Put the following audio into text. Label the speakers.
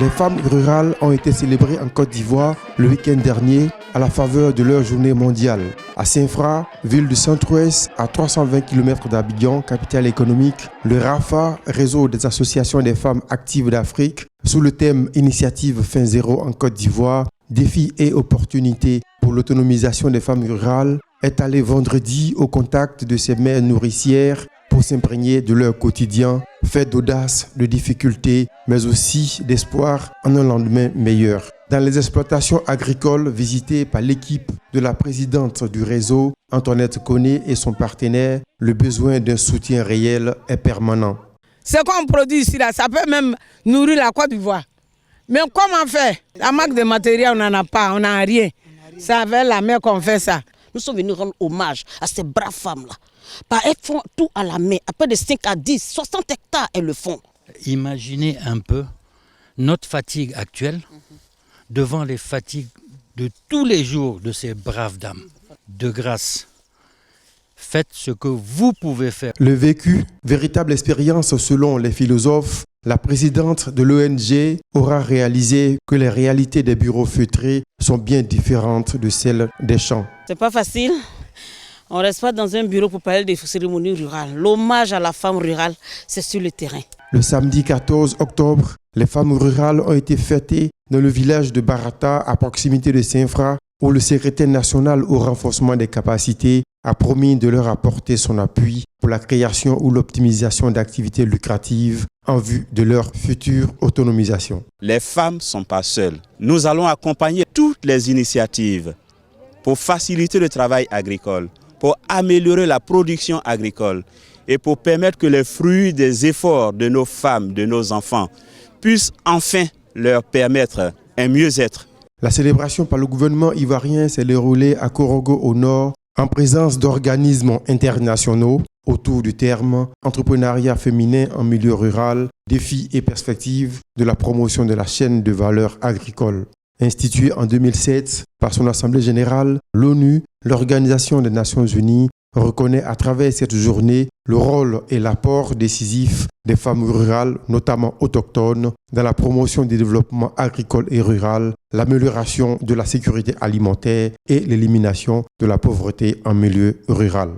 Speaker 1: Les femmes rurales ont été célébrées en Côte d'Ivoire le week-end dernier à la faveur de leur journée mondiale. À Saint-Fra, ville du centre-ouest, à 320 km d'Abidjan, capitale économique, le RAFA, réseau des associations des femmes actives d'Afrique, sous le thème Initiative Fin Zéro en Côte d'Ivoire, défis et opportunités pour l'autonomisation des femmes rurales, est allé vendredi au contact de ces mères nourricières pour s'imprégner de leur quotidien, fait d'audace, de difficultés, mais aussi d'espoir en un lendemain meilleur. Dans les exploitations agricoles visitées par l'équipe de la présidente du réseau, Antoinette Koné, et son partenaire, le besoin d'un soutien réel est permanent.
Speaker 2: Ce qu'on produit ici, là, ça peut même nourrir la Côte d'Ivoire. Mais comment faire? La marque de matériel, on n'en a pas, on n'a rien. C'est avec la main qu'on fait ça.
Speaker 3: Nous sommes venus rendre hommage à ces braves femmes-là. Elles font tout à la main, à peu de 5 à 10, 60 hectares, elles le font.
Speaker 4: Imaginez un peu notre fatigue actuelle devant les fatigues de tous les jours de ces braves dames. De grâce, faites ce que vous pouvez faire.
Speaker 1: Le vécu, véritable expérience selon les philosophes, la présidente de l'ONG aura réalisé que les réalités des bureaux feutrés sont bien différentes de celles des champs.
Speaker 3: C'est pas facile. On ne reste pas dans un bureau pour parler des cérémonies rurales. L'hommage à la femme rurale, c'est sur le terrain.
Speaker 1: Le samedi 14 octobre, les femmes rurales ont été fêtées dans le village de Barata, à proximité de Saint-Fra, où le secrétaire national au renforcement des capacités a promis de leur apporter son appui pour la création ou l'optimisation d'activités lucratives en vue de leur future autonomisation.
Speaker 5: Les femmes ne sont pas seules. Nous allons accompagner toutes les initiatives pour faciliter le travail agricole, pour améliorer la production agricole et pour permettre que les fruits des efforts de nos femmes, de nos enfants, puissent enfin leur permettre un mieux-être.
Speaker 1: La célébration par le gouvernement ivoirien s'est déroulée à Korogo au nord, en présence d'organismes internationaux autour du terme entrepreneuriat féminin en milieu rural, défis et perspectives de la promotion de la chaîne de valeur agricole. Instituée en 2007 par son Assemblée générale, l'ONU, l'Organisation des Nations Unies, reconnaît à travers cette journée le rôle et l'apport décisif des femmes rurales, notamment autochtones, dans la promotion du développement agricole et rural, l'amélioration de la sécurité alimentaire et l'élimination de la pauvreté en milieu rural.